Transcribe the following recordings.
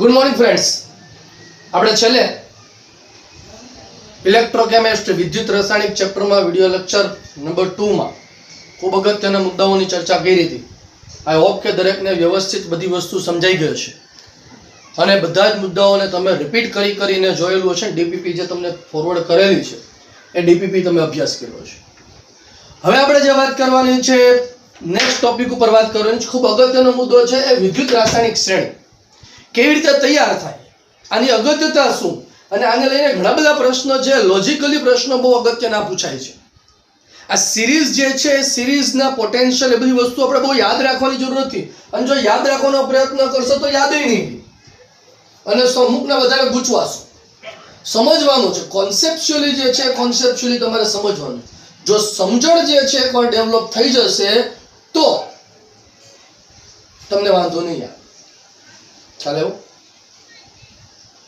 Good morning friends, આપણે છેલ્લે electrochemistry વિદ્યુત રાસાયણિક ચેપ્ટરમાં વિડિયો લેક્ચર નંબર 2 માં ખૂબ અગત્યના મુદ્દાઓની ચર્ચા કરી હતી. આઈ હોપ કે દરેકને વ્યવસ્થિત બધી વસ્તુ સમજાઈ ગઈ હશે અને બધા જ મુદ્દાઓને તમે રિપીટ કરીને જોયેલું હશે. ડીપીપી જે તમને ફોરવર્ડ કરેલી છે એ ડીપીપી તમે અભ્યાસ કર્યો છે. હવે આપણે જે વાત કરવાની છે, નેક્સ્ટ ટોપિક ઉપર વાત કરવાની છે. ખૂબ અગત્યનો મુદ્દો છે એ વિદ્યુત રાસાયણિક શ્રેણી કેવી રીતે તૈયાર થાય, આની અગત્યતા શું, અને આને લઈને ઘણા બધા પ્રશ્નો છે. લોજિકલી પ્રશ્નો બહુ અગત્યના પૂછાય છે. આ સિરીઝ જે છે એ સિરીઝના પોટેન્શિયલ એ બધી વસ્તુ આપણે બહુ યાદ રાખવાની જરૂર નથી, અને જો યાદ રાખવાનો પ્રયત્ન કરશો તો યાદ નહીં અને અમુકના વધારે ગૂંચવાશો. સમજવાનું છે કોન્સેપ્ચ્યુઅલી જે છે, કોન્સેપ્ચ્યુઅલી તમારે સમજવાનું. જો સમજણ જે છે એકવાર ડેવલપ થઈ જશે તો તમને વાંધો નહીં યાર. ચાલે એવું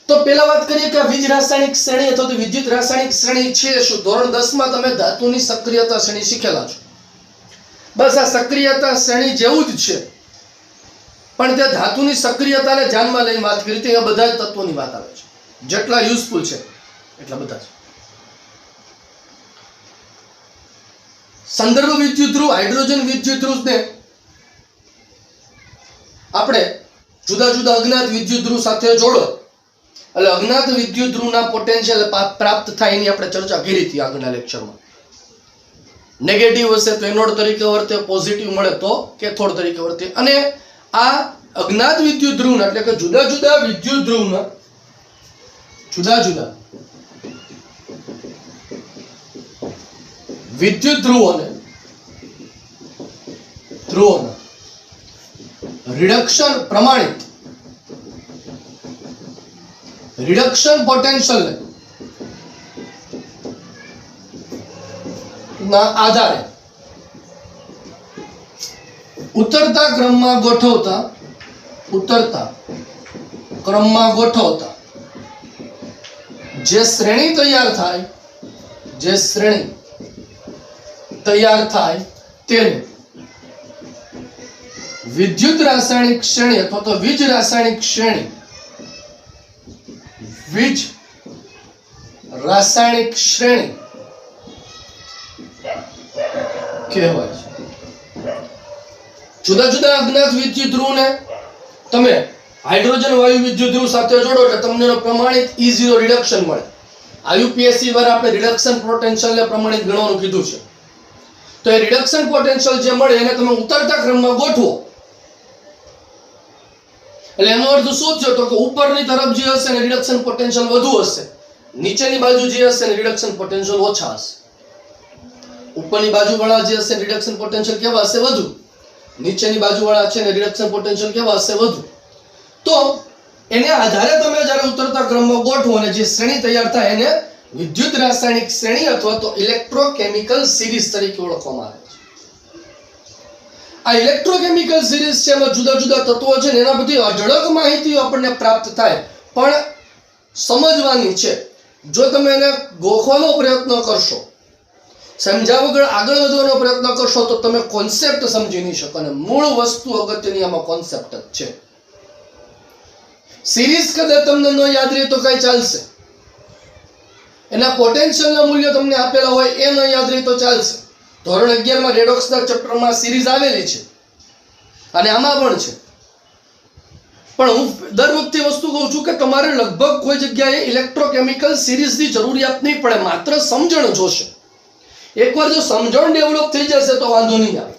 તો પેલા વાત કરીએ કે વીજ રાસાયણિક શ્રેણી અથવા તો વિદ્યુત રાસાયણિક શ્રેણી છે શું. ધોરણ 10 માં તમે ધાતુની સક્રિયતા શ્રેણી શીખેલા છો. બસ આ સક્રિયતા શ્રેણી જેવું જ છે, પણ તે ધાતુની સક્રિયતાને ધ્યાનમાં લઈને વાત કરી હતી. એ બધા જ તત્વોની વાત આવે છે, જેટલા યુઝફુલ છે એટલા બધા છે. સંદર્ભ વિદ્યુતધ્રુવ, હાઇડ્રોજન વિદ્યુતધ્રુવને આપણે જુદા જુદા અજ્ઞાત વિદ્યુતધ્રુવ સાથે જોડો એટલે અજ્ઞાત વિદ્યુતધ્રુવના પોટેન્શિયલ પ્રાપ્ત થાય એની આપણે ચર્ચા કરી હતી આગળના લેક્ચરમાં. નેગેટિવ હશે તો એનોડ તરીકે વર્તે, પોઝિટિવ મળે તો કેથોડ તરીકે વર્તે. અને આ અજ્ઞાત વિદ્યુતધ્રુવના એટલે કે જુદા જુદા વિદ્યુતધ્રુવના જુદા જુદા વિદ્યુત ધ્રુવોના રિડક્શન પ્રમાણિત રિડક્શન પોટેન્શિયલ ના આધારે ઉતરતા ક્રમમાં ગોઠવતા જે શ્રેણી તૈયાર થાય તેને વિદ્યુત રાસાયણિક શ્રેણી અથવા તો વીજ રાસાયણિક શ્રેણી કહેવાય છે. જુદા જુદા અજ્ઞાત વિદ્યુત ધ્રુવને તમે હાઇડ્રોજન વાયુ વિદ્યુત ધ્રુવ સાથે જોડો એટલે તમને પ્રમાણિત E0 રિડક્શન મળે. આયુપીએસસી દ્વારા આપણે રિડક્શન પોટેન્શિયલને પ્રમાણિત ગણવાનું કીધું છે. તો એ રિડક્શન પોટેન્શિયલ જે મળે એને તમે ઉતરતા ક્રમમાં ગોઠવો એટલે એનો અર્થ શું થયો તો કે ઉપરની તરફ જે હશે ને રિડક્શન પોટેન્શિયલ વધુ હશે, નીચેની બાજુ જે હશે ને રિડક્શન પોટેન્શિયલ ઓછા હશે. ઉપરની બાજુ વાળા જે હશે રિડક્શન પોટેન્શિયલ કેવા હશે? વધુ. નીચેની બાજુ વાળા છે ને રિડક્શન પોટેન્શિયલ કેવા હશે? વધુ. તો એને આધારે તમે જ્યારે ઉતરતા ક્રમમાં ગોઠવો અને જે શ્રેણી તૈયાર થાય એને વિદ્યુત રાસાયણિક શ્રેણી અથવા તો ઇલેક્ટ્રોકેમિકલ સિરીઝ તરીકે ઓળખવામાં આવે છે. આ ઇલેક્ટ્રોકેમિકલ સિરીઝ છે એમાં જુદા જુદા તત્વો છે ને એના બધી અઢળક માહિતીઓ આપણને પ્રાપ્ત થાય, પણ સમજવાની છે. જો તમે એને ગોખવાનો પ્રયત્ન કરશો, સમજ્યા વગર આગળ વધવાનો પ્રયત્ન કરશો તો તમે કોન્સેપ્ટ સમજી નહીં શકો. અને મૂળ વસ્તુ અગત્યની આમાં કોન્સેપ્ટ જ છે. સિરીઝ કદાચ તમને ન યાદ રહે તો કઈ ચાલશે, એના પોટેન્શિયલના મૂલ્ય તમને આપેલા હોય એ ન યાદ રહે તો ચાલશે. ધોરણ 11 માં રેડોક્સના ચેપ્ટરમાં સિરીઝ આવેલી છે અને આમાં પણ છે, પણ હું દર વખતે વસ્તુ કહું છું કે તમારે લગભગ કોઈ જગ્યાએ ઇલેક્ટ્રોકેમિકલ સિરીઝની જરૂરિયાત નહીં પડે, માત્ર સમજણ જોશે. એકવાર જો સમજણ ડેવલપ થઈ જશે તો વાંધો નહીં આવે.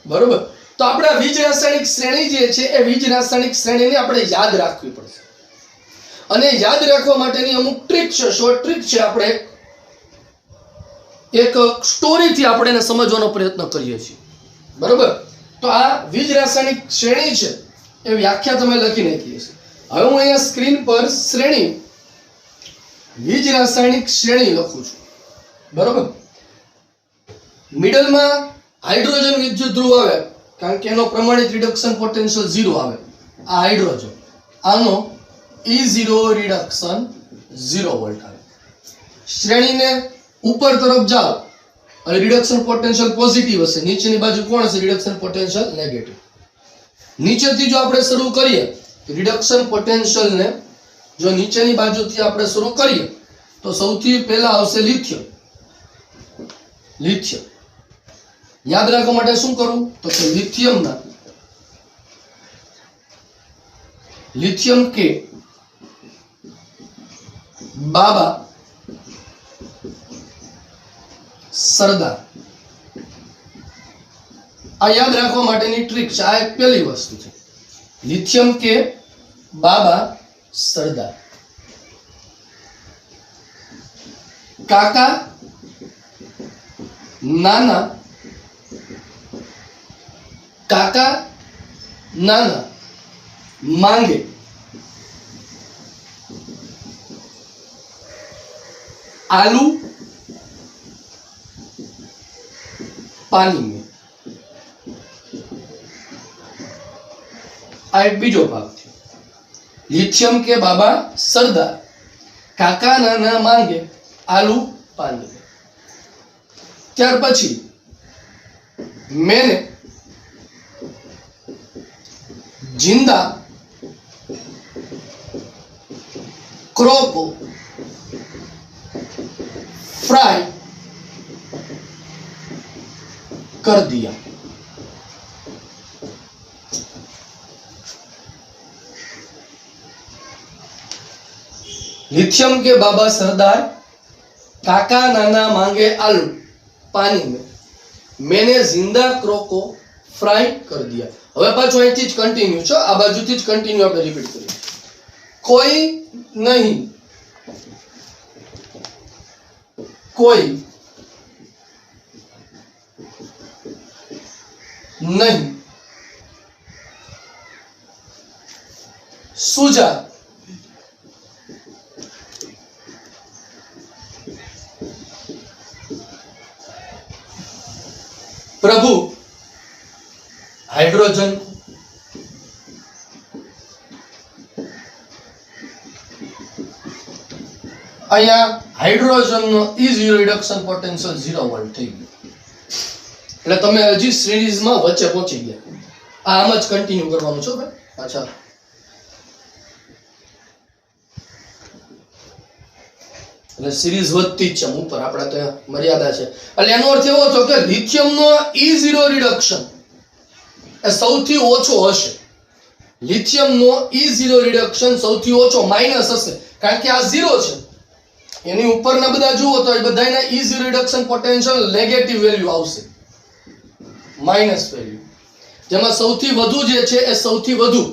બરોબર? તો આપણે આ વીજ રાસાયણિક શ્રેણી જે છે એ વીજ રાસાયણિક શ્રેણીને આપણે યાદ રાખવી પડશે. અને યાદ રાખવા માટેની અમુક ટ્રીક છે, શોર્ટ ટ્રીક છે. આપણે એક સ્ટોરીથી આપણે એને સમજવાનો પ્રયત્ન કરીએ છીએ. બરોબર? તો આ વીજ રાસાયણિક શ્રેણી છે એ વ્યાખ્યા તમે લખી નાખી છે. હવે હું અહીંયા સ્ક્રીન પર વીજ રાસાયણિક શ્રેણી લખું છું. બરોબર? મિડલમાં હાઇડ્રોજન વિદ્યુત ધ્રુવ આવે કારણ કે એનો પ્રમાણિત રિડક્શન પોટેન્શિયલ 0 આવે. આ હાઇડ્રોજન, આનો E0 રિડક્શન 0 વોલ્ટ આવે. શ્રેણીને ઉપર તરફ જાઓ અને રિડક્શન પોટેન્શિયલ પોઝિટિવ હશે, નીચેની બાજુ કોણ હશે? Reduction potential negative. નીચેથી જો આપણે શરૂ કરીએ રિડક્શન પોટેન્શિયલ ને જો નીચેની બાજુથી આપણે શરૂ કરીએ તો સૌથી પહેલા આવશે લિથિયમ. લિથિયમ યાદ રાખવા માટે શું કરવું તો કે લિથિયમ કે બાબા સરદાર. આ યાદ રાખવા માટેની ટ્રીક છે. આ એક પહેલી વસ્તુ છે. લિથિયમ કે બાબા સરદાર. કાકા નાના માંગે आलू पानी में. आ एक बीजो भाग थी. लिथियम के बाबा सरदार, काका नाना मांगे आलू पानी में. त्यार पछी मैंने जिंदा क्रो को फ्राई कर दिया. लिथियम के बाबा सरदार, काका नाना मांगे आलू पानी में, मैंने जिंदा क्रो को फ्राई कर दिया. હવે પાછો અહીંથી જ કન્ટિન્યુ છો. આ બાજુથી જ કન્ટિન્યુ આપણે રિપીટ કરીએ. કોઈ નહીં, कोई नहीं सूझा प्रभु हाइड्रोजन અહીંયા હાઇડ્રોજન નો E0 રિડક્શન પોટેન્શિયલ 0 વોલ્ટ થઈ ગયું. એટલે તમે હજી સિરીઝમાં વચ્ચે પહોંચી ગયા. આમ જ કન્ટિન્યુ કરવાનું છો ભાઈ. અચ્છા, એટલે સિરીઝ વધતી જ છે ઉપર. આપણે તો મર્યાદા છે. એટલે એનો અર્થ એવો થયો કે લિથિયમ નો E0 રિડક્શન એ સૌથી ઓછો હશે. લિથિયમ નો E0 રિડક્શન સૌથી ઓછો માઇનસ હશે, કારણ કે આ 0 છે. એની ઉપરના બધા જુઓ તો એ બધાના E0 reduction potential negative value આવશે, માઇનસ વેલ્યુ. જેમાં સૌથી વધુ જે છે એ સૌથી વધુ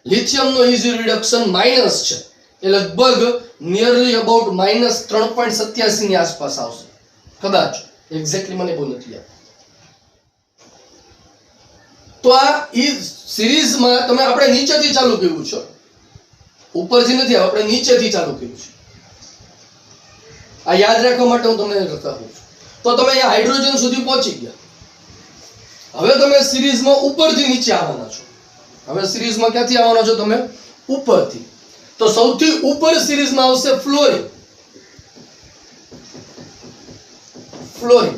લિથિયમનો E0 રિડક્શન માઇનસ છે. એ લગભગ નિયરલી અબાઉટ -3.87 ની આસપાસ આવશે કદાચ. એક્ઝેક્ટલી મને બહુ નથી યાદ. તો આ સિરીઝમાં તમે આપણે નીચેથી ચાલુ કર્યું છે, ઉપરથી નથી. આપણે નીચેથી ચાલુ કર્યું છે. આ યાદ રાખવા માટે હું તમને કહું છું. તો તમે અહીંયા હાઇડ્રોજન સુધી પહોંચી ગયા. હવે તમે સિરીઝમાં ઉપરથી નીચે આવવાના છો. હવે સિરીઝમાં ક્યાંથી આવવાના છો તમે? ઉપરથી. તો સૌથી ઉપર સિરીઝમાં આવશે ફ્લોરિન. ફ્લોરિન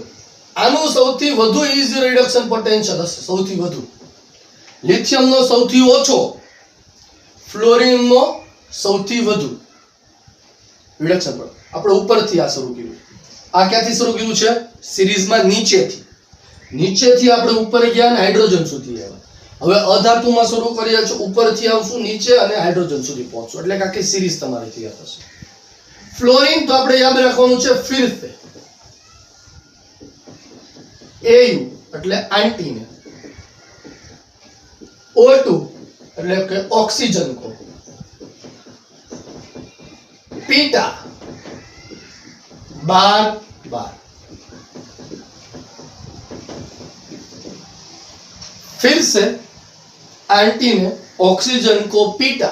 આનું સૌથી વધુ E0 રિડક્શન પોટેન્શિયલ હશે, સૌથી વધુ. લિથિયમનો સૌથી ઓછો, ફ્લોરિનનો સૌથી વધુ રિડક્શન પોટેન્શિયલ. આપણે ઉપરથી આ શરૂ કર્યું. આ ક્યાંથી શરૂ કર્યું છે? સિરીઝમાં નીચેથી. નીચેથી આપણે ઉપર ગયા અને હાઇડ્રોજન સુધી આવ્યા. હવે અધાતુમાં શરૂ કરીએ છીએ, ઉપરથી આવશું નીચે અને હાઇડ્રોજન સુધી પહોંચશું. એટલે કે આખી સિરીઝ તમારી તૈયાર થશે. ફ્લોરિન તો આપણે યાદ રાખવાનું છે ફિરસે. AU એટલે એન્ટીને. O2 એટલે કે ઓક્સિજન કો. पीटा बार बार। फिर से एंटी ने ऑक्सीजन को पीटा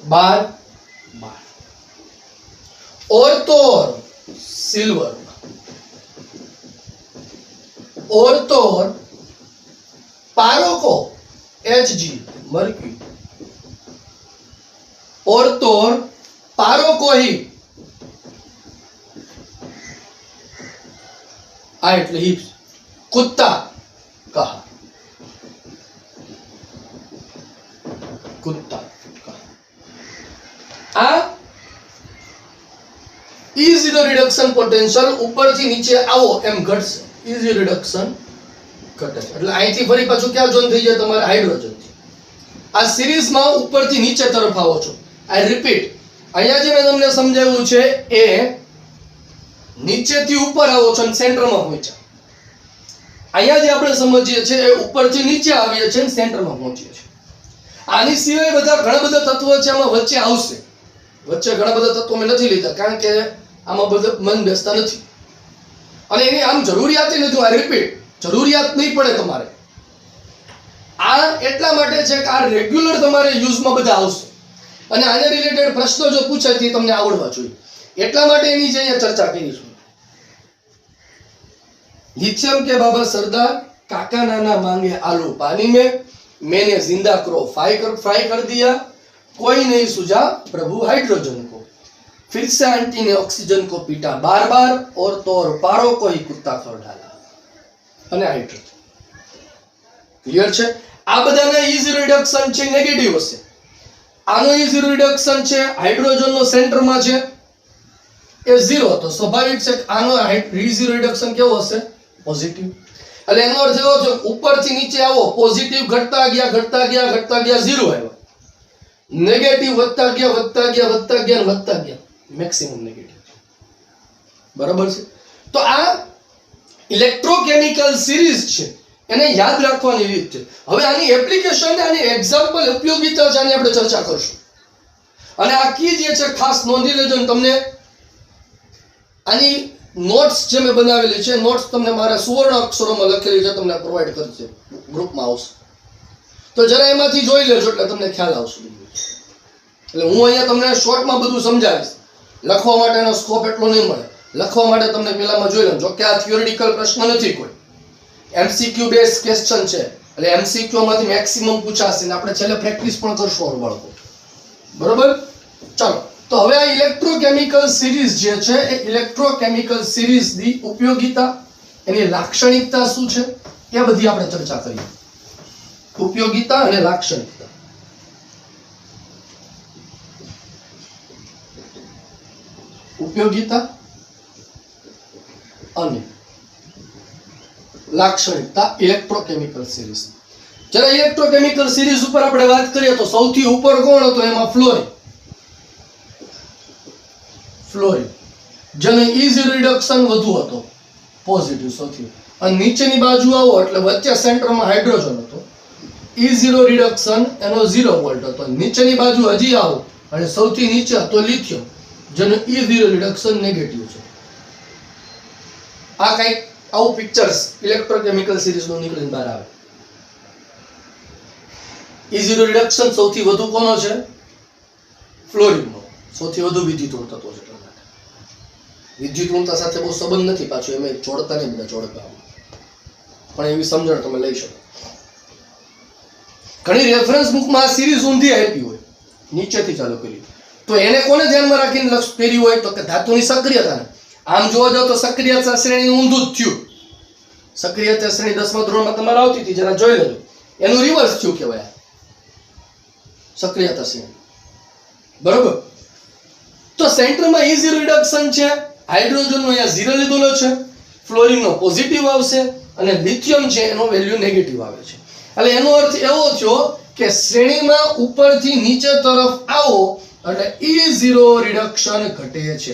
बार बार। और तो और सिल्वर, और तो और पारो को Hg मर्क्यूरी, और तो और पारो को ही એટલે ही कुत्ता कहा, कुत्ता। ઝીરો રિડક્શન પોટેન્શિયલ ઉપરથી નીચે આવો એમ ઘટશે. ઈઝી રિડક્શન ઘટે છે એટલે અહીંથી ફરી પાછું ક્યાં જોઈન થઈ જાય તમારે હાઇડ્રોજન. આ સિરીઝમાં ઉપરથી નીચે તરફ આવો છો. આઈ રિપીટ, અહીંયા જે મેં તમને સમજાવ્યું છે એ નીચેથી ઉપર આવો છો અને સેન્ટરમાં પહોંચ્યા. અહીંયા જે આપણે સમજીએ છીએ એ ઉપરથી નીચે આવીએ છીએ અને સેન્ટરમાં પહોંચીએ છીએ. આની સિવાય ઘણા બધા તત્વો છે આમાં વચ્ચે આવશે. વચ્ચે ઘણા બધા તત્વો મેં નથી લીધા કારણ કે આમાં બધા મન બેસતા નથી અને એની આમ જરૂરિયાત નથી. આ રિપીટ, જરૂરિયાત નહીં પડે તમારે. આ એટલા માટે છે કે આ રેગ્યુલર તમારે યુઝમાં બધા આવશે અને આને રિલેટેડ પ્રશ્નો જો પૂછાય તો તમને આવડવા જોઈએ. એટલા માટે એની જે અહીંયા ચર્ચા કરીશું. लिथियम के बाबा सरदार, काका नाना मांगे आलू पानी में, मैंने जिंदा क्रो फ्राई कर दिया, कोई नहीं सूझा प्रभु हाइड्रोजन को, फिर से आंटी ने ऑक्सीजन को पीटा बार बार और तो और पारो को ही कुत्ता कर डाला. અને હાઇડ્રોજન ક્લિયર છે. આ બધાના ઈઝી રિડક્શન છે નેગેટિવ હશે. આનો ઈઝી રિડક્શન છે હાઇડ્રોજનનો સેન્ટરમાં છે એ 0 હતો. સ્વાભાવિક છે આનો ઈઝી રિડક્શન કેવો હશે? પોઝિટિવ. એટલે એનો અર્થ એવો છે ઉપરથી નીચે આવો પોઝિટિવ ઘટતા ગયા 0 આવ્યો. નેગેટિવ વધતા ગયા મેક્સિમમ નેગેટિવ. બરાબર છે. તો આ ઇલેક્ટ્રોકેમિકલ સિરીઝ છે એને યાદ રાખવાની રીત છે. હવે આની એપ્લિકેશન આની એક્ઝામ્પલ ઉપયોગિતા છે આની આપણે ચર્ચા કરશું. અને આ કી જે છે ખાસ નોંધી લેજો. તમને આની નોટ્સ જે મેં બનાવેલી છે નોટ્સ તમને મારા સુવર્ણ અક્ષરોમાં લખેલી છે તમને પ્રોવાઈડ કરશે, ગ્રુપમાં આવશે. તો જરા એમાંથી જોઈ લેજો એટલે તમને ખ્યાલ આવશે. એટલે હું અહીંયા તમને શોર્ટમાં બધું સમજાવીશ. લખવા માટેનો સ્કોપ એટલો નહીં મળે. લખવા માટે તમને પેલામાં જોઈ લો. જો કે આ થિયોરિટિકલ પ્રશ્ન નથી, કોઈ એમસીક્યુ બેઝ ક્વેશ્ચન છે એટલે એમસીક્યુ માંથી મેક્સિમમ પૂછાશે ને આપણે છેલ્લે પ્રેક્ટિસ પણ કરશું બાળકો. બરોબર. ચાલો, તો હવે આ ઇલેક્ટ્રોકેમિકલ સિરીઝ જે છે એ ઇલેક્ટ્રોકેમિકલ સિરીઝની ઉપયોગિતા, એની લાક્ષણિકતા શું છે એ બધી આપણે ચર્ચા કરીએ. ઉપયોગિતા અને લાક્ષણિકતા. ઉપયોગિતા અને લાક્ષણિકતા ઇલેક્ટ્રોકેમિકલ સિરીઝ. જ્યારે ઇલેક્ટ્રોકેમિકલ સિરીઝ ઉપર આપણે વાત કરીએ તો સૌથી ઉપર કોણ હતો? એમાં ફ્લોરિન જેનો ઈઝી રિડક્શન વધુ હતો, પોઝિટિવ સૌથી. અને નીચેની બાજુ આવો એટલે વચ્ચે સેન્ટરમાં હાઇડ્રોજન હતો, E0 રિડક્શન એનો 0 વોલ્ટ હતો. નીચેની બાજુ હજી આવો અને સૌથી નીચે હતો લિથિયમ જેનો E0 રિડક્શન નેગેટિવ છે. આ કંઈક આવું પિક્ચર્સ ઇલેક્ટ્રોકેમિકલ સિરીઝનું નીકળીને બહાર આવે. E0 રિડક્શન સૌથી વધુ કોનો છે? ફ્લોરિનનો. સૌથી વધુ વિદ્યુત તત્વો છે. વિદ્યુત ઋણતા સાથે બહુ સંબંધ નથી પાછું, એમ જોડતા નહીં બધા જોડતા, પણ એવી સમજણ તમે લઈ શકો. ઘણી રેફરન્સ બુકમાં આ સિરીઝ ઊંધી આપી હોય, નીચેથી ચાલુ કરી, તો એને કોને ધ્યાનમાં રાખીને લક્ષ પહેર્યું હોય તો કે ધાતુની સક્રિયતાને. આમ જોવા જાવ તો સક્રિયતા શ્રેણી ઊંધું જ થયું. સક્રિયતા શ્રેણી 10મા ધોરણમાં તમારે આવતી હતી, જરા જોઈ લેજો. એનું રિવર્સ થયું કહેવાય સક્રિયતા શ્રેણી. બરોબર. તો સેન્ટરમાં E0 રિડક્શન છે, હાઇડ્રોજનનો અહીંયા 0 લીધેલો છે, ફ્લોરિનનો પોઝિટિવ આવશે અને લિથિયમ છે એનો વેલ્યુ નેગેટિવ આવે છે. એટલે એનો અર્થ એવો થયો કે શ્રેણીમાં ઉપરથી નીચે તરફ આવો એટલે E0 રિડક્શન ઘટે છે.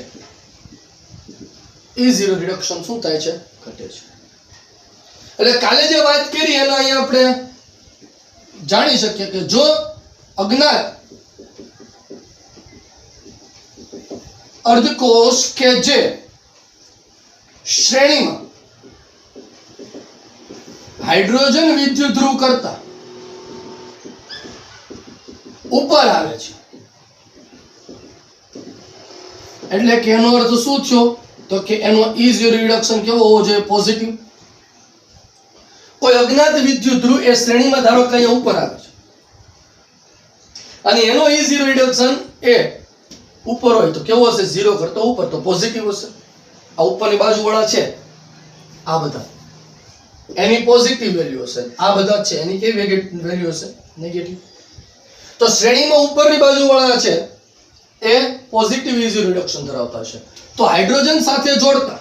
E0 રિડક્શન શું થાય છે? ઘટે છે. એટલે કાલે જે વાત કરી એના અહીંયા આપણે જાણી શકીએ કે જો અજ્ઞાત अर्धकोश के जे श्रेणी में हाइड्रोजन विद्युत ध्रुव करता ऊपर आवे छे એટલે કે એનો અર્થ શું થયો? તો કે એનો E0 રિડક્શન કેવો હોવો જોઈએ? પોઝિટિવ. કોઈ અજ્ઞાત વિદ્યુત ધ્રુવ એ શ્રેણીમાં ધારો કે અહીંયા ઉપર આવે છે અને એનો E0 રિડક્શન એ ઉપર હોય તો કેવો હશે? 0 કરતો ઉપર, તો પોઝિટિવ હશે. આ ઉપરની બાજુ વાળા છે આ બધા એની પોઝિટિવ વેલ્યુ હશે, આ બધા છે એની કેવી વેલ્યુ હશે? નેગેટિવ. તો શ્રેણીમાં ઉપરની બાજુ વાળા છે એ પોઝિટિવ E0 રિડક્શન ધરાવતા છે. તો હાઇડ્રોજન સાથે જોડતા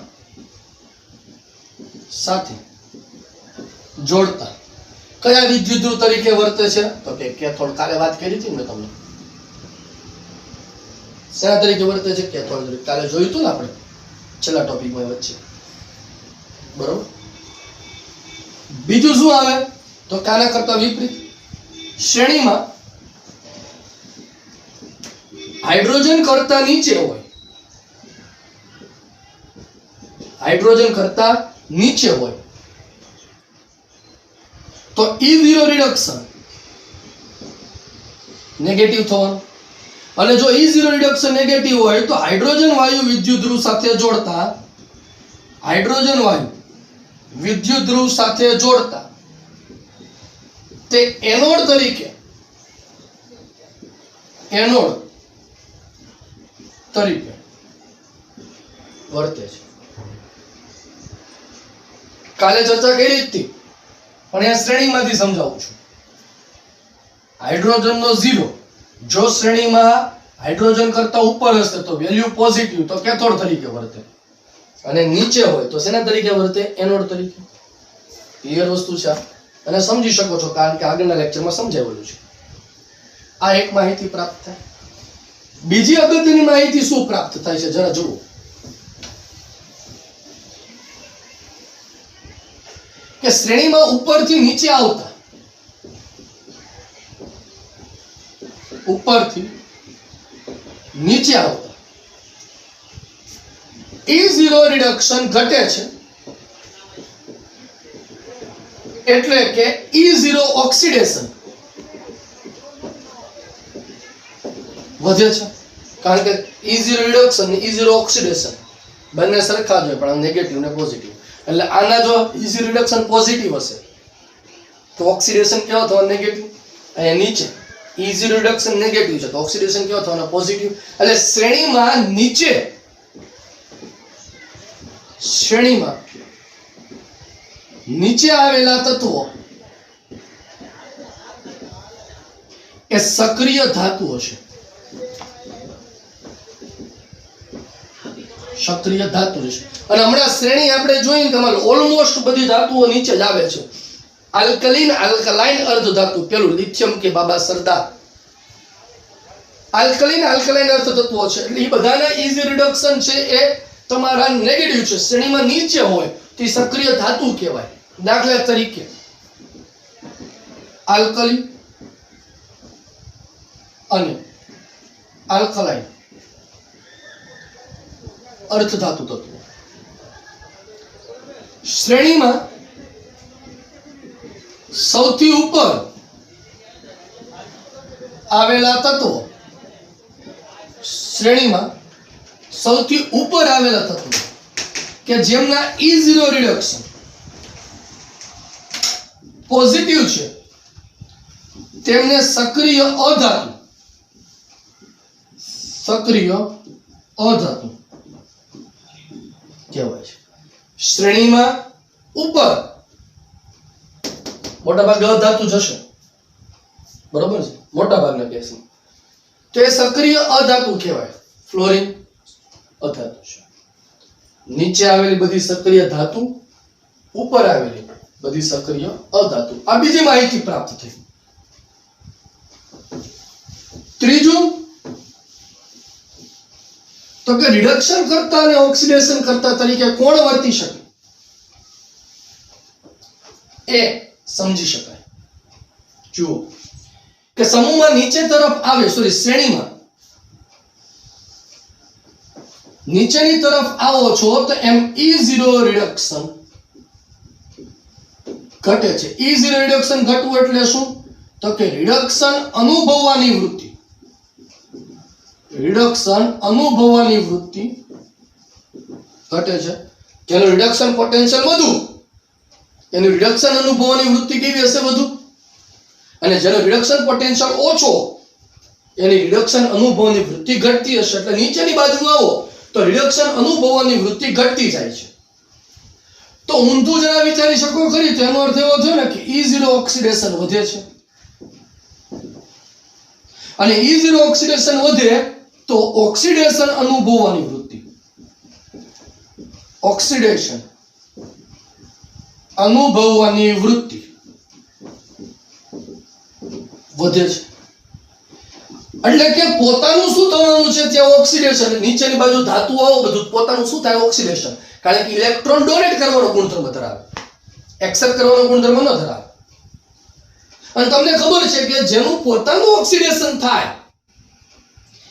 કયા વિદ્યુતધ્રુવ તરીકે વર્તે છે? તો કે કેથોડ. કાલે વાત કરી હતી મેં તમને. શેના તરીકે વર્તે છે? કેથોડ તરીકે. કાલે જોયું હતું ને આપણે છેલ્લા ટોપિકમાં વચ્ચે. બરોબર. બીજું શું આવે? તો કાના કરતા વિપરીત શ્રેણીમાં હાઇડ્રોજન કરતા નીચે હોય. હાઇડ્રોજન કરતા નીચે હોય તો E0 રિડક્શન નેગેટિવ થવાનું. અને જો E0 રિડક્શન નેગેટિવ હોય તો હાઇડ્રોજન વાયુ વિદ્યુત ધ્રુવ સાથે જોડતા તે એનોડ તરીકે વર્તે છે. કાલે ચર્ચા કરી હતી પણ આ શ્રેણીમાંથી સમજાવું છું. હાઇડ્રોજનનો 0 જો શ્રેણીમાં હાઇડ્રોજન કરતા ઉપર હશે તો વેલ્યુ પોઝિટિવ, તો કેથોડ તરીકે વર્તે. અને નીચે હોય તો શેના તરીકે વર્તે? એનોડ તરીકે. ક્લિયર વસ્તુ છે અને સમજી શકો છો કારણ કે આગળના લેક્ચરમાં સમજાવેલું છે. આ એક માહિતી પ્રાપ્ત થાય. બીજી અગત્યની માહિતી શું પ્રાપ્ત થાય છે જરા જુઓ. કે શ્રેણીમાં ઉપરથી નીચે આવતા E0 રિડક્શન ઘટે છે એટલે કે E0 ઓક્સિડેશન વધે છે. કારણ કે E0 રિડક્શન અને E0 ઓક્સિડેશન બંને સરખા જ હોય પણ નેગેટિવ ને પોઝિટિવ. એટલે આના જો E0 રિડક્શન પોઝિટિવ હશે તો ઓક્સિડેશન કેવો થવાનો? નેગેટિવ. અહીંયા નીચે E0 રિડક્શન નેગેટિવ છે તો ઓક્સિડેશન કેવો થવાનો? પોઝિટિવ. એટલે શ્રેણીમાં નીચે આવેલા તત્વો એ સક્રિય ધાતુ હશે. અને હમણાં શ્રેણી આપણે જોઈએ તમારે ઓલમોસ્ટ બધી ધાતુઓ નીચે જ આવે છે. આલ્કલાઇન અર્ધ ધાતુ, પેલું લિથિયમ કે બાબા સરદાર, આલ્કલાઇન અર્ધ તત્વો છે. એટલે એ બધાના E0 રિડક્શન છે એ તમારા નેગેટિવ છે. શ્રેણીમાં નીચે હોય તે સક્રિય ધાતુ કહેવાય. દાખલા તરીકે આલ્કલી અને આલ્કલાઇન અર્ધ ધાતુ તત્વો. શ્રેણીમાં સૌથી ઉપર આવેલા તત્વો કે જેમના E0 રિડક્શન પોઝિટિવ છે તેમને સક્રિય અધાતુ કહેવાય છે. શ્રેણીમાં ઉપર મોટા ભાગે અધાતુ જશે, બરોબર છે, મોટા ભાગના કેસમાં તો એ સક્રિય અધાતુ કહેવાય. ફ્લોરિન અધાતુ છે. નીચે આવેલી બધી સક્રિય ધાતુ, ઉપર આવેલી બધી સક્રિય અધાતુ. આ બીજી માહિતી પ્રાપ્ત થઈ. ત્રીજું તો કે રિડક્શન કરતા અને ઓક્સિડેશન કરતા તરીકે કોણ વર્તી શકે એ સમજી શકાય. જુઓ કે સમૂહમાં નીચે તરફ આવે, શ્રેણીમાં નીચેની તરફ આવો છો તો એમ E0 રિડક્શન ઘટે છે. E0 રિડક્શન ઘટવું એટલે શું? તો કે રિડક્શન અનુભવવાની વૃત્તિ ઘટે છે. જેનું રિડક્શન પોટેન્શિયલ વધુ એનું રિડક્શન અનુભવવાની વૃત્તિ કેવી હશે? વધુ. અને જેનું રિડક્શન પોટેન્શિયલ ઓછો એની રિડક્શન અનુભવવાની વૃત્તિ ઘટતી હશે. એટલે નીચેની બાજુ આવો તો રિડક્શન અનુભવવાની વૃત્તિ ઘટતી જાય છે. તો ઊંધું જરા વિચારી શકો ખરી. તો એનો અર્થ એવો થયો ને કે E0 ઓક્સિડેશન વધે છે. અને E0 ઓક્સિડેશન વધે તો ઓક્સિડેશન અનુભવવાની વૃત્તિ, ઓક્સિડેશન અનુભવવાની વૃત્તિ વધે છે. એટલે કે પોતાનું શું થવાનું છે ત્યાં ઓક્સિડેશન, નીચેની બાજુ ધાતુ આવો બધું પોતાનું શું થાય ઓક્સિડેશન, કારણ કે ઇલેક્ટ્રોન ડોનેટ કરવાનો ગુણધર્મ ધરાવે, એક્સેપ્ટ કરવાનો ગુણધર્મ ન ધરાવે. અને તમને ખબર છે કે જેનું પોતાનું ઓક્સિડેશન થાય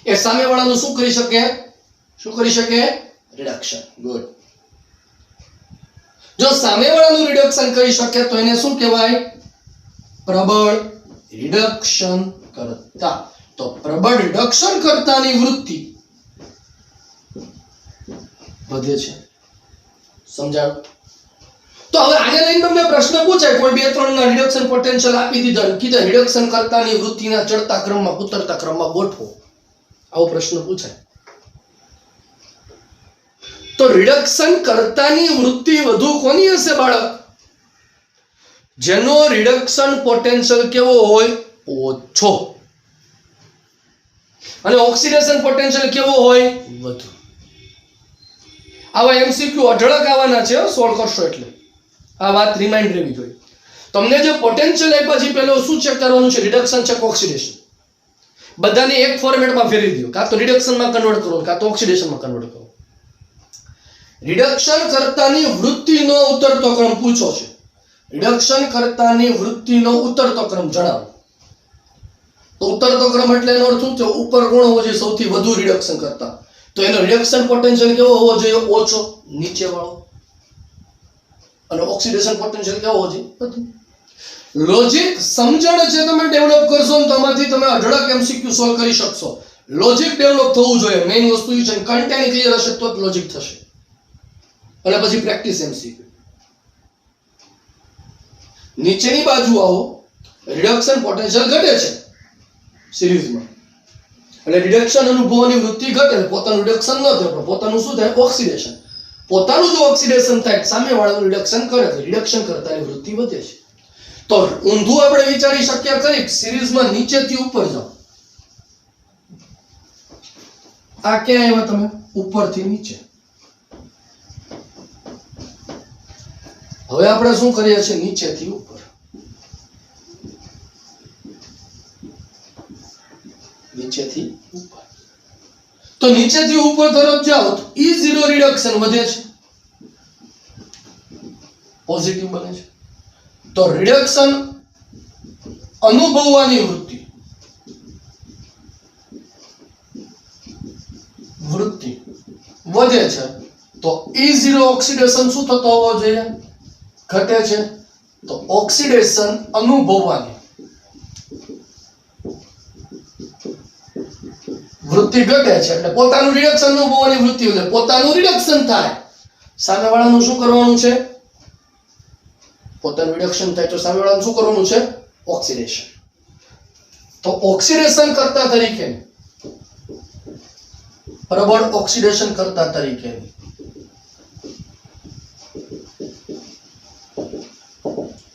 એ સામેવાળાનું શું કરી શકે, રિડક્શન. ગુડ. જો સામેવાળાનું રિડક્શન કરી શકે તો એને શું કહેવાય, પ્રબળ રિડક્શન કરતા. તો પ્રબળ રિડક્શન કરતાની વૃત્તિ વધે છે. સમજાયું? તો હવે આને લઈને તમને પ્રશ્ન પૂછાય, કોઈ 2-3 ના રિડક્શન પોટેન્શિયલ આપી દીધા, કીધા રિડક્શન કરતાની વૃત્તિના ચડતા ક્રમમાં ઉતરતા ક્રમમાં ગોઠવો, આવો પ્રશ્ન પૂછાય. તો રિડક્શન કરતાની વૃત્તિ વધુ કોની હશે બાળક? જેનો રિડક્શન પોટેન્શિયલ કેવો હોય, ઓછો, અને ઓક્સિડેશન પોટેન્શિયલ કેવો હોય, વધુ. આવા એમસીક્યુ અઢળક આવવાના છે, સોલ્વ કરશો એટલે આ વાત રિમાઇન્ડ રહેવી જોઈએ. તમને જે પોટેન્શિયલ આપ્યા છે પહેલો શું ચેક કરવાનું છે, રિડક્શન છે કે ઓક્સિડેશન. બધાને એક ફોર્મેટમાં ફેરવી દો, કાં તો રિડક્શનમાં કન્વર્ટ કરો કાં તો ઓક્સિડેશનમાં કન્વર્ટ કરો. રિડક્શન કરતાની વૃત્તિનો ઉતરતો ક્રમ પૂછો છે. રિડક્શન કરતાની વૃત્તિનો ઉતરતો ક્રમ જણાવો. તો ઉતરતો ક્રમ એટલે એનો અર્થ શું છે, ઉપર કોણ હોવો જોઈએ, સૌથી વધુ રિડક્શન કરતા. તો એનો રિડક્શન પોટેન્શિયલ કેવો હોવો જોઈએ, ઓછો, નીચે વાળો. અને ઓક્સિડેશન પોટેન્શિયલ કેવો હોવો જોઈએ, વધુ. લોજિક સમજણ છે તમે ડેવલપ કરશો ને તમારથી તમે અઢળક એમસીક્યુ સોલ્વ કરી શકશો. લોજિક ડેવલપ થવું જોઈએ, મેઇન વસ્તુ એ છે. કન્ટેન્ટ ક્લિયર હશે તો જ લોજિક થશે, અને પછી પ્રેક્ટિસ એમસીક્યુ. નીચેની બાજુ આવો, રિડક્શન પોટેન્શિયલ ઘટે છે સિરીઝમાં, એટલે રિડક્શન અનુભવવાની વૃત્તિ ઘટે, પોતાનું રિડક્શન ન થાય, પણ પોતાનું શું થાય, ઓક્સિડેશન. પોતાનું જો ઓક્સિડેશન થાય, સામેવાળાનું રિડક્શન કરે તો રિડક્શન કરતાની વૃત્તિ વધે છે. તો ઊંધું આપણે વિચારી શકીએ ખરી, સિરીઝમાં નીચેથી ઉપર જાઓ. આ ક્યાં આવ્યા તમે, ઉપરથી નીચે. હવે આપણે શું કરીએ છીએ, નીચેથી ઉપર. નીચેથી ઉપર. તો નીચેથી ઉપર તરફ જાઓ તો E0 રિડક્શન વધે છે, પોઝિટિવ બને છે. તો રિડક્શન અનુભવવાની વૃત્તિ વધે છે. તો E0 ઓક્સિડેશન શું થતો હોવો જોઈએ, ઘટે છે. તો ઓક્સિડેશન અનુભવવાની વૃત્તિ ઘટે છે, એટલે પોતાનું રિડક્શન અનુભવવાની વૃત્તિ વધે. પોતાનું રિડક્શન થાય, સામેવાળાનું શું કરવાનું છે, પોતાનું રિડક્શન થાય તો સામેવાળાનું શું કરવાનું છે, ઓક્સિડેશન. તો ઓક્સિડેશન કરતા તરીકે, પ્રબળ ઓક્સિડેશન કરતા તરીકે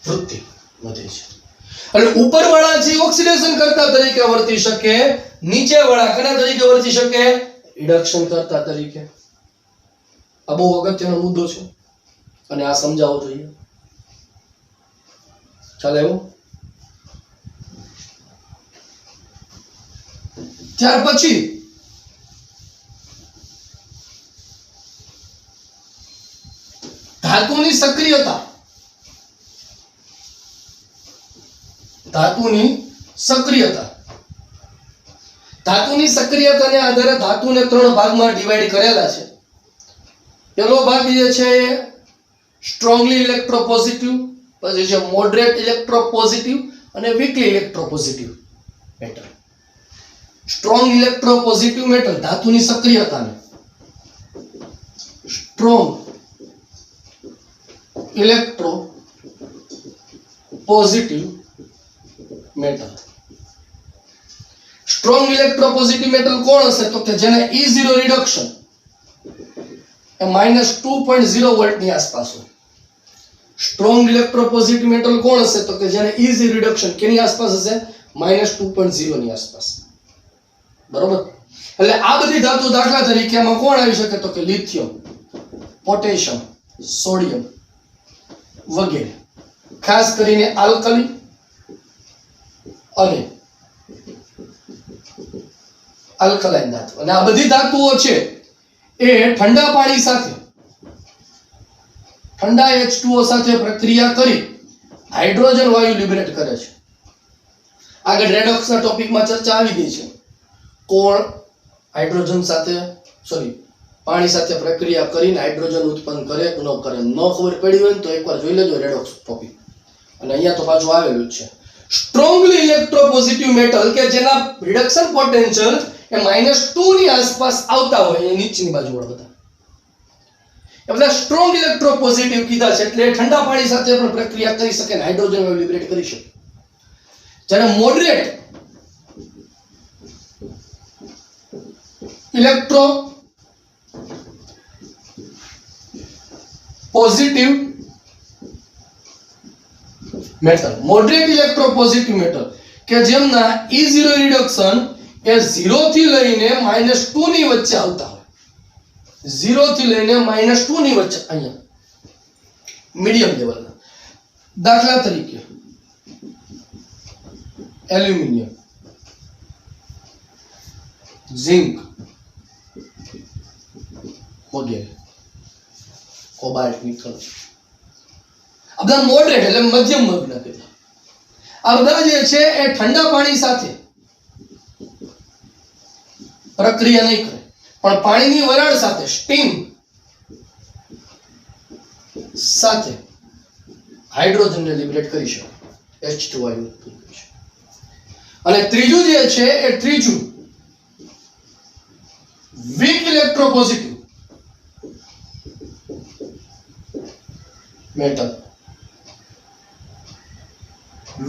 વૃત્તિ વધે છે. એટલે ઉપરવાળા જે ઓક્સિડેશન કરતા તરીકે વર્તી શકે, નીચેવાળા કના તરીકે વર્તી શકે, રિડક્શન કરતા તરીકે. આ બહુ અગત્યનો મુદ્દો છે અને આ સમજાવવો જોઈએ. ચાલે એવું. ત્યાર પછી ધાતુની સક્રિયતા. ધાતુની સક્રિયતાને આધારે ધાતુને 3 ભાગમાં ડિવાઈડ કરેલા છે. પહેલો ભાગ જે છે એ સ્ટ્રોંગલી ઇલેક્ટ્રોપોઝિટિવ, પછી છે મોડરેટ ઇલેક્ટ્રોપોઝિટિવ અને વીકલી ઇલેક્ટ્રોપોઝિટિવ મેટર. સ્ટ્રોંગ ઇલેક્ટ્રોપોઝિટિવ મેટર ધાતુની સક્રિયતાને સ્ટ્રોંગ ઇલેક્ટ્રોપોઝિટિવ મેટલ. સ્ટ્રોંગ ઇલેક્ટ્રોપોઝિટિવ મેટલ કોણ હશે, તો કે જેને E0 રિડક્શન એ -2.0 વોલ્ટની આસપાસ હોય. સ્ટ્રોંગ ઇલેક્ટ્રોપોઝિટિવ મેટલ કોણ હશે, તો કે જેને E0 રિડક્શન કેની આસપાસ હશે, -2.0 ની આસપાસ. બરોબર. એટલે આ બધી ધાતુ દાખલા તરીકે આમાં કોણ આવી શકે તો કે લિથિયમ, પોટેશિયમ, સોડિયમ વગેરે, ખાસ કરીને આલ્કલી અને આલ્કલાઇન ધાતુ. અને આ બધી ધાતુઓ છે એ ઠંડા પાણી સાથે, ઠંડા H2O સાથે પ્રક્રિયા કરી હાઇડ્રોજન વાયુ લિબરેટ કરે છે. આગળ રેડોક્સના ટોપિકમાં ચર્ચા આવી ગઈ છે. કોણ હાઇડ્રોજન સાથે પાણી સાથે પ્રક્રિયા કરીને હાઇડ્રોજન ઉત્પન્ન કરે કે ન કરે, ન ખબર પડી હોય તો એકવાર જોઈ લેજો રેડોક્સ ટોપિક. અને અહીંયા તો પાછું આવેલું જ છે. સ્ટ્રોંગલી ઇલેક્ટ્રોપોઝિટિવ મેટલ કે જેના રિડક્શન પોટેન્શિયલ એ -2 ની આસપાસ આવતા હોય, એ નીચેની બાજુ વાળા બધા એ બધા સ્ટ્રોંગ ઇલેક્ટ્રોપોઝિટિવ કીધા છે. એટલે ઠંડા પાણી સાથે પણ પ્રક્રિયા કરી શકે ને હાઇડ્રોજન વાયુ લિબરેટ કરી શકે. જ્યારે moderate electropositive metal, moderate electropositive metal કે જેમના E0 રિડક્શન એ 0 થી લઈને -2 ની વચ્ચે આવતા હોય, 0 થી લઈને -2 ની વચ્ચે, અહીંયા મીડિયમ લેવલના. દાખલા તરીકે એલ્યુમિનિયમ, ઝિંક વગેરે, કોબાલ્ટ, નિકલ, આ બધા મોડરેટ એટલે મધ્યમ વર્ગના કહેવાય. આ બધા જે છે એ ઠંડા પાણી સાથે પ્રક્રિયા નહીં કરે, પણ પાણીની વરાળ સાથે, સ્ટીમ સાથે હાઇડ્રોજનને લિબરેટ કરી શકે, H2 વાયુ ઉત્પન્ન કરી શકે. અને ત્રીજું જે છે એ ત્રીજું વીક ઇલેક્ટ્રોપોઝિટિવ મેટલ,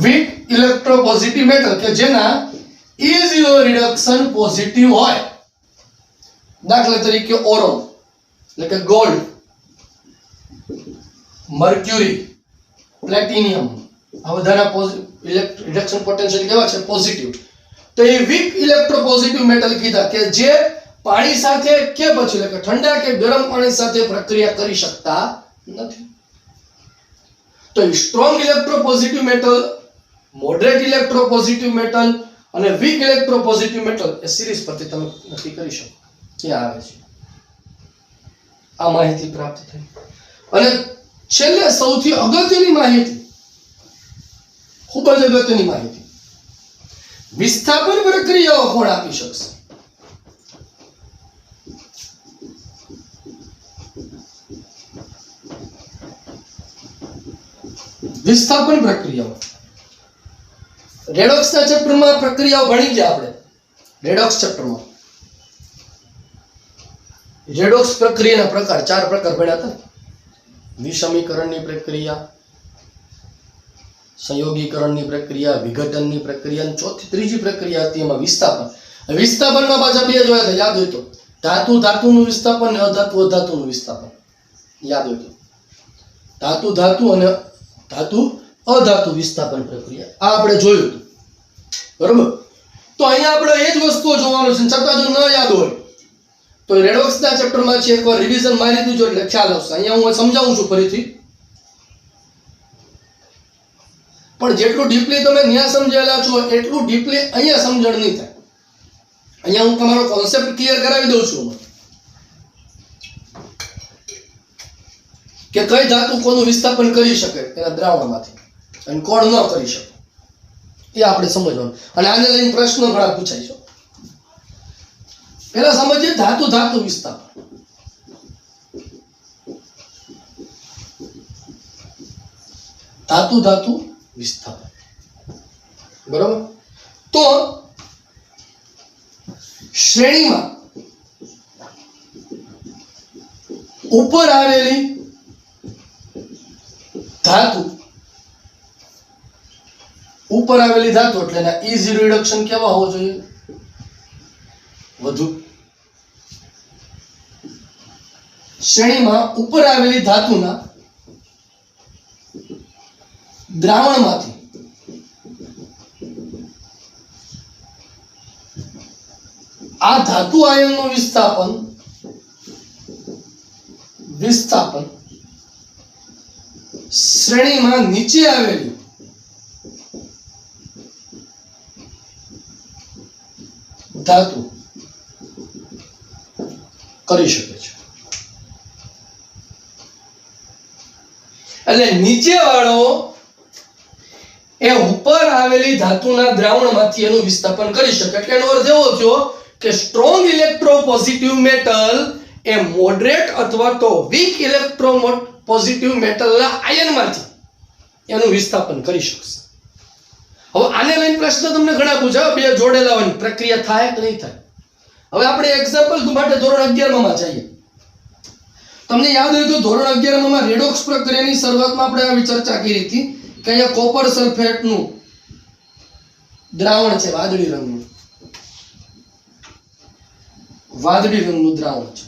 વીક ઇલેક્ટ્રોપોઝિટિવ મેટલ કે જેના E0 રિડક્શન પોઝિટિવ હોય. દાખલા તરીકે ઓરોન એટલે કે ગોલ્ડ, મર્ક્યુરી, પ્લેટિનિયમ, આ બધાના રિડક્શન પોટેન્શિયલ કેવા છે? પોઝિટિવ. તો એ વીક ઇલેક્ટ્રોપોઝિટિવ મેટલ કીધા કે જે પાણી સાથે કે પછી એટલે કે ઠંડા કે ગરમ પાણી સાથે પ્રક્રિયા કરી શકતા નથી. તો strong ઇલેક્ટ્રોપોઝિટિવ metal, moderate electropositive metal અને વીક ઇલેક્ટ્રોપોઝિટિવ મેટલ એ સિરીઝ પરથી તમે નક્કી કરી શકો ક્યાં આવે છે. આ માહિતી પ્રાપ્ત થઈ. અને છેલ્લે સૌથી અગત્યની માહિતી, ખૂબ જ અગત્યની માહિતી, વિસ્થાપન પ્રક્રિયાઓ કોણ આપી શકશે? વિસ્થાપન પ્રક્રિયાઓ રેડોક્સના ચેપ્ટરમાં પ્રક્રિયાઓ ભણી ગયા આપણે. રેડોક્સ ચેપ્ટરમાં રેડોક્સ પ્રક્રિયાના પ્રકાર 4 પ્રકાર ભણ્યા હતા. વિષમીકરણની પ્રક્રિયા, સંયોગીકરણની પ્રક્રિયા, વિઘટનની પ્રક્રિયા, અને ત્રીજી પ્રક્રિયા હતી એમાં વિસ્થાપન. વિસ્થાપનમાં પાછા 2 જોયા હતા, યાદ હોય તો. ધાતુ ધાતુનું વિસ્થાપન અને અધાતુ અધાતુનું વિસ્થાપન, યાદ હોય તો. ધાતુ ધાતુ અને ધાતુ અધાતુ વિસ્થાપન પ્રક્રિયા આ આપણે જોયું હતું, બરોબર. તો અહીંયા આપણે એ જ વસ્તુઓ જોવાનું છે. છતાં જો ન યાદ હોય તો રેડોક્સના ચેપ્ટરમાં છે, એકવાર રિવિઝન મારી દીજો એટલે ખ્યાલ આવશે. અહીંયા હું સમજાવું છું ફરીથી, પણ જેટલું ડીપલી તમે ન્યા સમજેલા છો એટલું ડીપલી અહીંયા સમજણ નહીં થાય. અહીંયા હું તમારો કોન્સેપ્ટ ક્લિયર કરાવી દઉં છું કે કઈ ધાતુ કોનું વિસ્થાપન કરી શકે એના દ્રાવણમાંથી અને કોણ ન કરી શકે, એ આપણે સમજવાનું. અને આને લઈને પ્રશ્નો ઘણા પૂછાય છે. પહેલા સમજીએ ધાતુ ધાતુ વિસ્થાપન. ધાતુ ધાતુ વિસ્થાપન, બરોબર. તો શ્રેણીમાં ઉપર આવેલી ધાતુ, ઉપર આવેલી ધાતુ એટલે એના E0 રિડક્શન કેવા હોવો જોઈએ? વધુ. શ્રેણીમાં ઉપર આવેલી ધાતુના દ્રાવણમાંથી આ ધાતુ આયનનું વિસ્થાપન શ્રેણીમાં નીચે આવેલી ધાતુ કરી શકે છે. એટલે નીચે વાળો એ ઉપર આવેલી ધાતુના દ્રાવણમાંથી એનું વિસ્થાપન કરી શકે. એટલે એનો અર્થ એવો થયો કે સ્ટ્રોંગ ઇલેક્ટ્રોપોઝિટિવ મેટલ એ મોડરેટ અથવા તો વીક ઇલેક્ટ્રોપોઝિટિવ મેટલના આયનમાંથી એનું વિસ્થાપન કરી શકશે. હવે આને લઈને પ્રશ્ન તમને ઘણા પૂછાય, બે જોડેલા હોય પ્રક્રિયા થાય કે નહીં થાય. હવે આપણે એક્ઝામ્પલ માટે ધોરણ 11 માં જઈએ. તમને યાદ હોય તો ધોરણ 11 માં રેડોક્સ પ્રક્રિયાની શરૂઆતમાં આપણે આવી ચર્ચા કરી હતી કે અહીંયા કોપર સલ્ફેટનું દ્રાવણ છે, વાદળી રંગનું દ્રાવણ છે.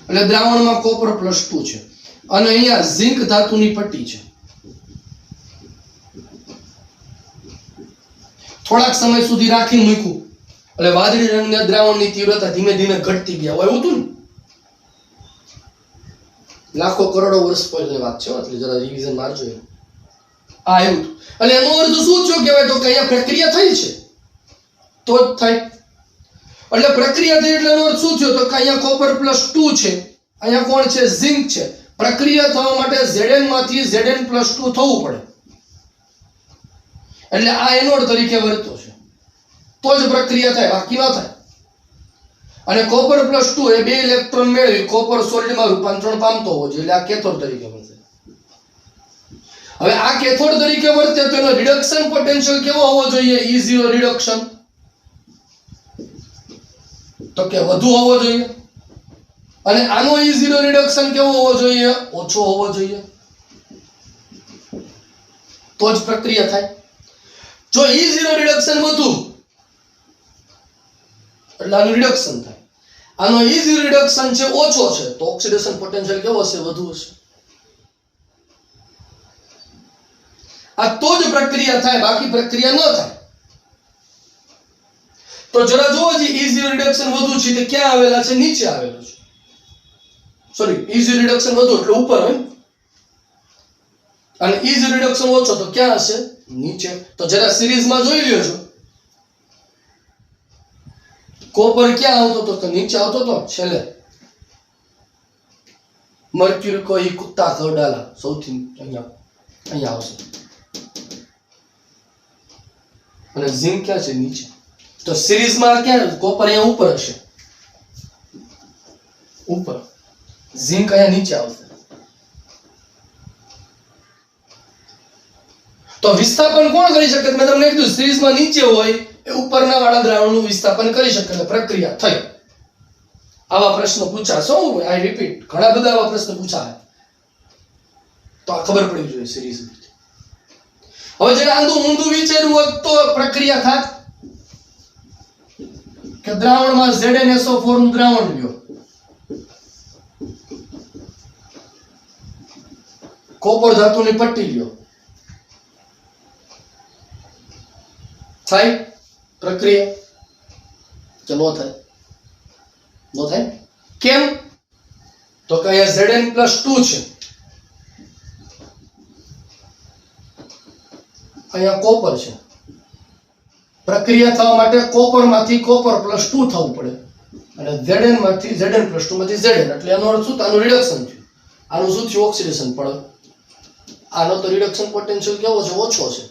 એટલે દ્રાવણમાં કોપર +2 છે અને અહીંયા ઝિંક ધાતુની પટ્ટી છે. થોડાક સમય સુધી રાખી મૂક્યું એટલે વાદળી રંગના દ્રાવણની તીવ્રતા ધીમે ધીમે ઘટતી ગયા હોય. એવું હતું ને, લાખો કરોડો વર્ષ પહેલાની વાત છે, એટલે જરા રિવિઝન મારજો. આ એવું. એટલે એનો અર્થ શું થયો કહેવાય તો કે અહીંયા પ્રક્રિયા થઈ છે તો જ થાય. એટલે પ્રક્રિયા થઈ એટલે એનો અર્થ શું થયો તો કે અહીંયા કોપર +2 છે, અહીંયા કોણ છે, ઝિંક છે. પ્રક્રિયા થવા માટે Zn માંથી Zn +2 થવું પડે. એટલે આ એનોડ તરીકે વર્તો છે તો જ પ્રક્રિયા થાય, બાકી ન થાય. અને કોપર +2 એ 2 ઇલેક્ટ્રોન મેળવી કોપર સોલિડમાં રૂપાંતરણ પામતો હોવો જોઈએ, એટલે આ કેથોડ તરીકે વર્તે. હવે આ કેથોડ તરીકે વર્તે તો એનો રિડક્શન પોટેન્શિયલ કેવો હોવો જોઈએ? E0 રિડક્શન તો કે વધુ હોવો જોઈએ. અને આનો E0 રિડક્શન કેવો હોવો જોઈએ? ઓછો હોવો જોઈએ, તો જ પ્રક્રિયા થાય. જો E0 રિડક્શન વધુ એટલે આનું રિડક્શન થાય. આનો E0 રિડક્શન છે ઓછો છે તો ઓક્સિડેશન પોટેન્શિયલ કેવો હશે? વધુ હશે. આ તો જ પ્રક્રિયા થાય, બાકી પ્રક્રિયા ન થાય. તો જરા જોવો જે E0 રિડક્શન વધુ છે તે ક્યાં આવેલા છે? નીચે આવેલું છે. સોરી, E0 રિડક્શન વધુ એટલે ઉપર હોય અને E0 રિડક્શન ઓછો તો ક્યાં હશે? નીચે. તો જરા સિરીઝમાં જોઈ લ્યો છો, કોપર ક્યાં આવતો તો? નીચે આવતો તો છેલ્લે. મર્ક્યુરી કો ઈ કુત્તા ખવડાલા સૌથી અહીંયા આવશે. અને ઝિંક ક્યાં છે? નીચે. તો સિરીઝમાં ક્યાં? કોપર અહીંયા ઉપર હશે, ઉપર. ઝિંક અહીંયા નીચે આવશે. તો વિસ્થાપન કોણ કરી શકે? મેં તમને કીધું સિરીઝમાં નીચે હોય એ ઉપરના વાળા દ્રાવણનું વિસ્થાપન કરી શકે એટલે પ્રક્રિયા થઈ. આવા પ્રશ્નો પૂછાશે. આઈ રિપીટ, ઘણા બધા આવા પ્રશ્નો પૂછાય તો આ ખબર પડવી જોઈએ સિરીઝમાં. હવે જે આંધું ઊંધું વિચાર્યું હોત તો પ્રક્રિયા થાત કે દ્રાવણમાં ZnSO4 નું દ્રાવણ લ્યો, કોપર ધાતુની પટ્ટી લ્યો, થાય પ્રક્રિયા? કે ન થાય? ન થાય. કેમ? તો કે અહીંયા Zn+2 છે, અહીંયા કોપર છે. પ્રક્રિયા થવા માટે કોપરમાંથી કોપર +2 થવું પડે અને Zn માંથી Zn+2 માંથી Zn, એટલે એનો અર્થ શું? આનું રિડક્શન થયું. આનું શું થયું? ઓક્સિડેશન પડે. આનો તો રિડક્શન પોટેન્શિયલ કેવો છે? ઓછો છે.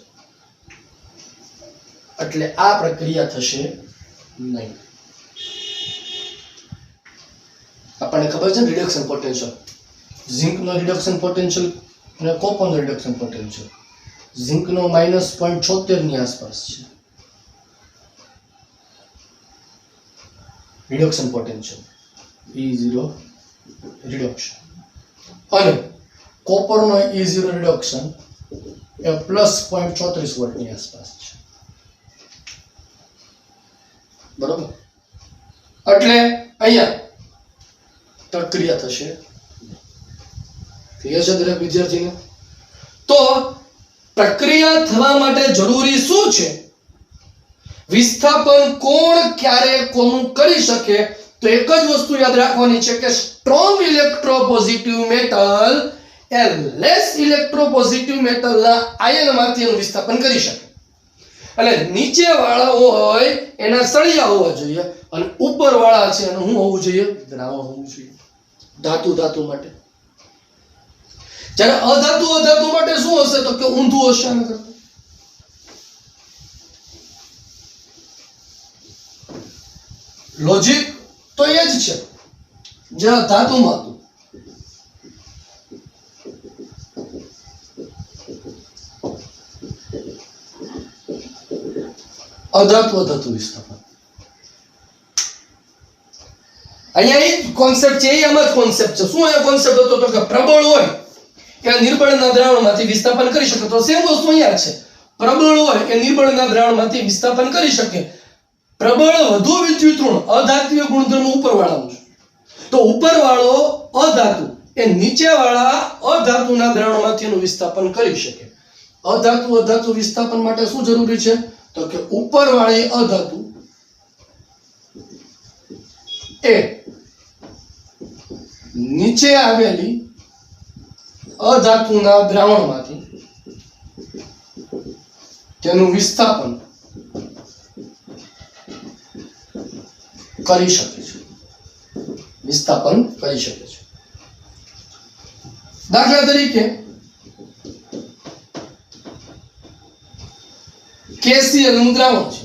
એટલે આ પ્રક્રિયા થશે નહીં. આપણને ખબર છે ને રિડક્શન પોટેન્શિયલ, ઝિંક નો રિડક્શન પોટેન્શિયલ અને કોપર નો રિડક્શન પોટેન્શિયલ. ઝિંક નો -0.76 ની આસપાસ છે રિડક્શન પોટેન્શિયલ, E0 રિડક્શન. અને કોપર નો E0 રિડક્શન એ +0.34 વોલ્ટની આસપાસ છે. બરોબર? એટલે અહીંયા પ્રક્રિયા થશે. ક્લિયર છે દરેક વિદ્યાર્થીને? તો પ્રક્રિયા થવા માટે જરૂરી શું છે? વિસ્થાપન કોણ ક્યારે કોનું કરી શકે? તો એક જ વસ્તુ યાદ રાખવાની છે કે સ્ટ્રોંગ ઇલેક્ટ્રોપોઝિટિવ મેટલ એ લેસ ઇલેક્ટ્રોપોઝિટિવ મેટલના આયનમાંથી એનું વિસ્થાપન કરી શકે. એટલે નીચે વાળા હોય એના સળિયા હોવા જોઈએ અને ઉપર વાળા છે એનું શું હોવું જોઈએ? દ્રાવણ હોવું જોઈએ. ધાતુ માટે. જ્યારે અધાતુ માટે શું હશે? તો કે ઊંધું હશે. આના કરતા લોજિક તો એ જ છે જે ધાતુમાં હતું. અધાતુ વિસ્થાપન અહીંયા એ કોન્સેપ્ટ છે. એમ જ કોન્સેપ્ટ છે. શું એ કોન્સેપ્ટ હતો? તો કે પ્રબળ હોય એ નિર્બળના દ્રાવણમાંથી વિસ્થાપન કરી શકે. તો સેમ વસ્તુ અહીંયા છે. પ્રબળ હોય એ નિર્બળના દ્રાવણમાંથી વિસ્થાપન કરી શકે. પ્રબળ વધુ વિદ્યુતઋણ અધાત્વીય ગુણધર્મ ઉપરવાળાનું છે. તો ઉપરવાળો અધાતુ એ નીચેવાળા અધાતુના દ્રાવણમાંથી એનું વિસ્થાપન કરી શકે. અધાતુ વિસ્થાપન માટે શું જરૂરી છે? તો કે ઉપરવાળી અધાતુ એ નીચે આવેલી અધાતુના દ્રાવણમાંથી તેનું વિસ્થાપન કરી શકે છે. દાખલા તરીકે KCl નું દ્રાવણ છે.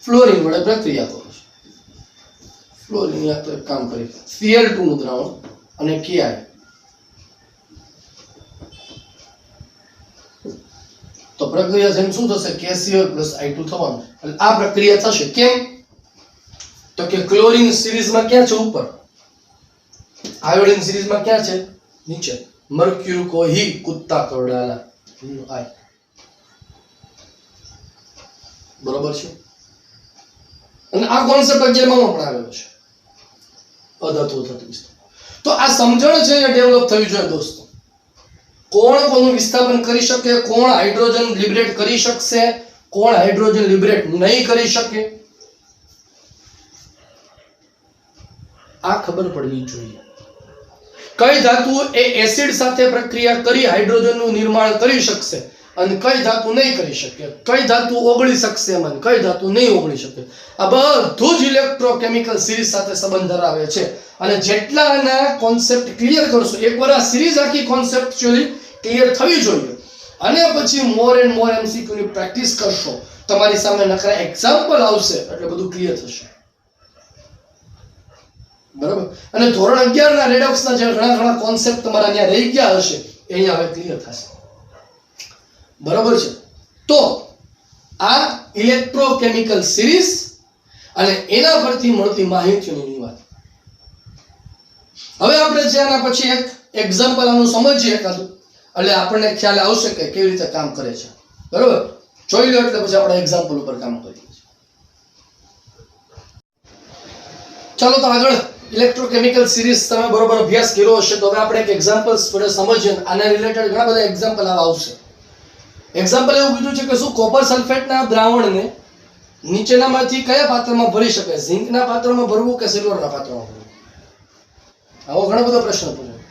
ફ્લોરિન વડે પ્રક્રિયા કરો છો. ફ્લોરિન યા તો એક કામ કરી Cl2 નું દ્રાવણ અને Ki. તો પ્રક્રિયા જેમ શું થશે? KCl + I2 થવાનું. એટલે આ પ્રક્રિયા થશે. કેમ? તો કે ક્લોરીન સિરીઝમાં ક્યાં છે? ઉપર. આયોડિન સિરીઝમાં ક્યાં છે? નીચે. મર્ક્યુરી કો હી કુત્તા કરડાલા. બરોબર છે. અને આ કોન્સેપ્ટ 11 માં પણ આવેલો છે. અધાતુ વિસ્થાપન. તો આ સમજણ છે એ ડેવલપ થવી જોઈએ દોસ્તો. કોણ કોનું વિસ્થાપન કરી શકે? કોણ હાઇડ્રોજન લિબરેટ કરી શકશે? કોણ હાઇડ્રોજન લિબરેટ નહીં કરી શકે? આ ખબર પડવી જોઈએ. કઈ ધાતુ એ એસિડ સાથે પ્રક્રિયા કરી હાઇડ્રોજનનું નિર્માણ કરી શકશે અને કઈ ધાતુ નહીં કરી શકે? કઈ ધાતુ ઓગળી શકશે અને કઈ ધાતુ નહીં ઓગળી શકે? આ બધું જ ઇલેક્ટ્રોકેમિકલ સિરીઝ સાથે સંબંધ ધરાવે છે. અને જેટલા આના કોન્સેપ્ટ ક્લિયર કરશો, એકવાર આ સિરીઝ આખી કોન્સેપ્ચ્યુઅલી ક્લિયર થવી જોઈએ અને પછી મોર એન્ડ મોર MCQ ની પ્રેક્ટિસ કરશો, તમારી સામે નકરા એક્ઝામ્પલ આવશે એટલે બધું ક્લિયર થશે. બરાબર? અને ધોરણ 11 ના રેડોક્સના જે ઘણા કોન્સેપ્ટ તમારા ત્યાં રહી ગયા હશે એ અહીંયા હવે ક્લિયર થશે. બરાબર છે? તો આ ઇલેક્ટ્રોકેમિકલ સિરીઝ અને એના પરથી મળતી માહિતીઓની વાત. હવે આપણે જે આના પછી એક એક્ઝામ્પલ આનું સમજીએ એકાદું, એટલે આપણને ખ્યાલ આવશે કે કેવી રીતે કામ કરે છે. બરાબર? જોઈ લો એટલે પછી આપણે એક્ઝામ્પલ ઉપર કામ કરીએ. ચાલો તો આગળ ઇલેક્ટ્રોકેમિકલ સિરીઝ તમે બરોબર અભ્યાસ કર્યો હશે તો હવે આપણે એક એક્ઝામ્પલ્સ વડે સમજીએ. આના રિલેટેડ ઘણા બધા એક્ઝામ્પલ આવશે. એક્ઝામ્પલ એવું કીધું છે કે શું કોપર સલ્ફેટના દ્રાવણને નીચેનામાંથી કયા પાત્રમાં ભરી શકાય? ઝિંકના પાત્રમાં ભરવું કે સિલ્વરના પાત્રમાં ભરવું? આવો ઘણો બધો પ્રશ્ન પૂછાય.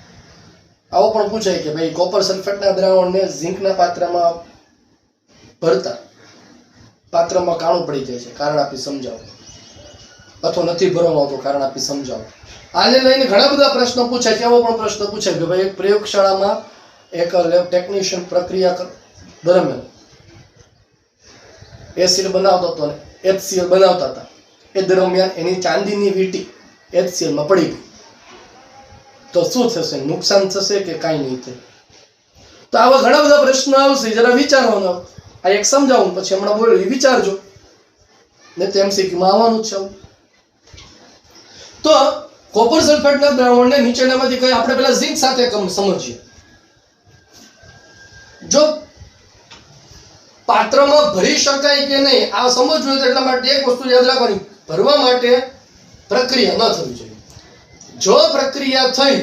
આવો પણ પૂછાય કે ભાઈ કોપર સલ્ફેટના દ્રાવણને ઝિંકના પાત્રમાં ભરતા પાત્રમાં કાણું પડી જાય છે, કારણ આપી સમજાવો. અથવા નથી ભરવામાં આવતો, કારણ આપી સમજાવો. આને લઈને ઘણા બધા પ્રશ્નો પૂછાય છે. એવો પણ પ્રશ્ન પૂછાય કે ભાઈ એક પ્રયોગશાળામાં એક લેબ ટેકનિશિયન પ્રક્રિયા દરમિયાન એસિડ બનાવતો હતો અને HCl બનાવતા હતા. એ દરમિયાન એની ચાંદીની વીંટી HCl માં પડી ગઈ. તો શું થશે? નુકસાન થશે કે કાંઈ નહીં થાય? તો આવા ઘણા બધા પ્રશ્નો આવશે. જરા વિચારવાનો. આ એક સમજાવું પછી હમણાં બોલ્યો એ વિચારજો. ને તો MCQ માં આવવાનું જ છે. તો કોપર સલ્ફેટના દ્રાવણને નીચેનામાંથી કઈ આપણે પહેલા ઝિંક સાથે સમજીએ. જો પાત્રમાં ભરી શકાય કે નહીં આ સમજવું તો એટલા માટે એક વસ્તુ યાદ રાખવાની, ભરવા માટે પ્રક્રિયા ન થવી જોઈએ. જો પ્રક્રિયા થઈ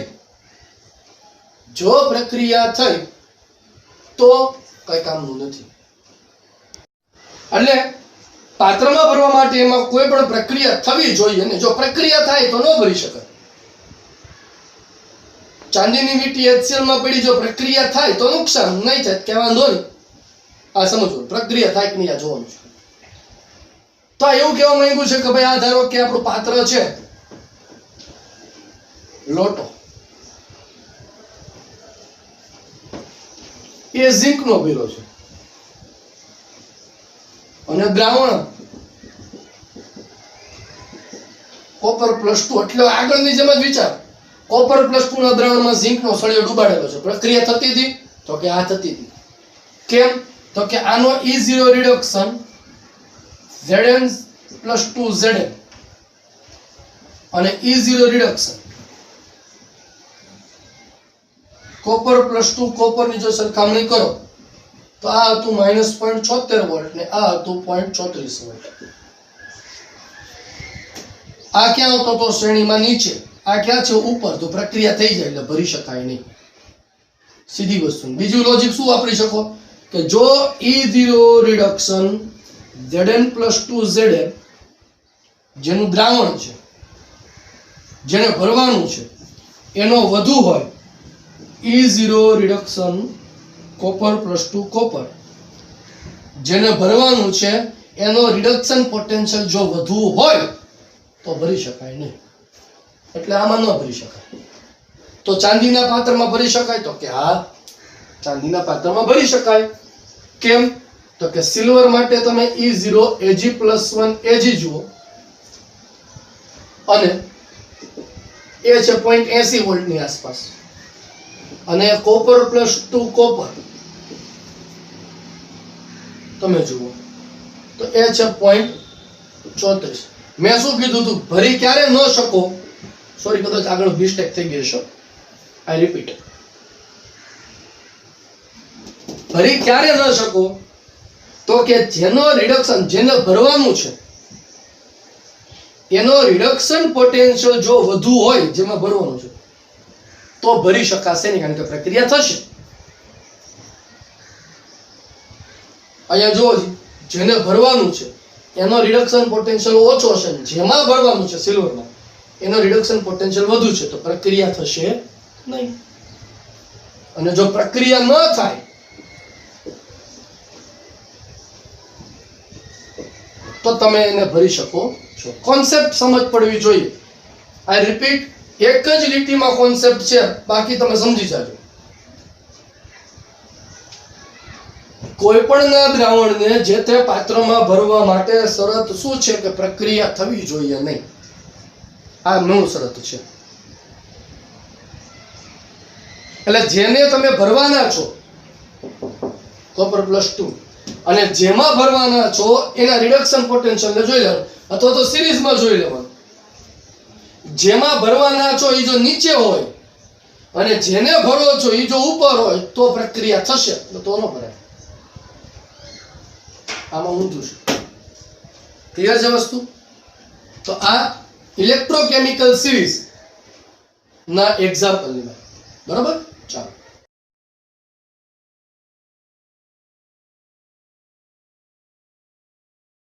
તો કઈ કામનું નથી. એટલે પાત્રમાં ભરવા માટે એમાં કોઈ પણ પ્રક્રિયા થવી જોઈએ, અને જો પ્રક્રિયા થાય તો ન ભરી શકાય. ચાંદીની વીંટી HCl માં પડી, જો પ્રક્રિયા થાય તો નુકસાન, નહીં થાય કે વાંધો નહીં. આ સમજવું, પ્રક્રિયા થાય કે નહીં આ જોવાનું છે. તો આ એવું કહેવા માંગ્યું છે કે ભાઈ આ ધારો કે આપણું પાત્ર છે લોટો, એ ઝીંક નો ભર્યો છે, અને દ્રાવણ કોપર +2, એટલે આગળની જેમ જ વિચાર. કોપર +2 ના દ્રાવણમાં ઝીંક નો સળિયો ડુબાડેલો છે. પ્રક્રિયા થતી હતી તો કે આ થતી હતી. કેમ? તો કે આનો E0 રિડક્શન Zn+2Zn અને E0 રિડક્શન કોપર +2 કોપરની જો સરખામણી કરો તો આ હતું -0.76 વોલ્ટ ને આ હતું 0.34 વોલ્ટ. આ ક્યાં આવતો તો શ્રેણીમાં નીચે, આ ક્યાં છે ઉપર, તો પ્રક્રિયા થઈ જાય એટલે ભરી શકાય નહીં. સીધી વસ્તુ. બીજું લોજિક શું વાપરી શકો કે જો E0 રિડક્શન Zn+2Zn જેનું દ્રાવણ છે, જેને ભરવાનું છે, એનો વધુ હોય, E0 રિડક્શન કોપર +2 કોપર જેને ભરવાનું છે એનો રિડક્શન પોટેન્શિયલ જો વધુ હોય તો ભરી શકાય નહીં. એટલે આમાં ન ભરી શકાય. તો ચાંદીના પાત્રમાં ભરી શકાય તો કે હા, ચાંદીના પાત્રમાં ભરી શકાય. કેમ? તો કે સિલ્વર માટે તમે E0 Ag+1 Ag જુઓ, અને એ છે 0.80 વોલ્ટની આસપાસ, અને કોપર +2 કોપર તમે જુઓ તો એ છે 0.34. મેં શું કીધું તું? ભરી ક્યારે ન શકો? સોરી, કદાચ આગળ મિસ્ટેક થઈ ગઈ છે, આઈ રિપીટ. ભરી ક્યારે ન શકો? તો કે જેનો રિડક્શન, જેને ભરવાનું છે એનો રિડક્શન પોટેન્શિયલ જો વધુ હોય, જેમાં ભરવાનું છે, તો ભરી શકાશે નહીં, કારણ કે પ્રક્રિયા થશે. અહીંયા જો જેને ભરવાનું છે એનો રિડક્શન પોટેન્શિયલ ઓછો હશે, જેમાં ભરવાનું છે સિલ્વરમાં એનો રિડક્શન પોટેન્શિયલ વધુ છે, તો પ્રક્રિયા થશે નહીં. અને જો પ્રક્રિયા ન થાય તો તમે એને ભરી શકો છો. કોન્સેપ્ટ સમજ પડવી જોઈએ. આઈ રિપીટ, એક જ લીટીમાં કોન્સેપ્ટ છે, બાકી તમે સમજી જાજો. કોઈ પણના દ્રાવણને જે તે પાત્રમાં ભરવા માટે શરત શું છે કે પ્રક્રિયા થવી જોઈએ નહીં. આ મૂળ શરત છે. એટલે જેને તમે ભરવાના છો કોપર +2 અને જેમાં ભરવાના છો એના રિડક્શન પોટેન્શિયલ જોઈ લેવાનું, અથવા તો સિરીઝમાં જોઈ લેવાનું. જેમાં ભરવાના છો એ જો નીચે હોય અને જેને ભરો છો એ જો ઉપર હોય તો પ્રક્રિયા થશે, તો ન ભરાય. આમાં ઊંધું છે. ક્લિયર છે વસ્તુ? તો આ ઇલેક્ટ્રોકેમિકલ સિરીઝ ના એક્ઝામ્પલ ની વાત. બરાબર? ચાલો.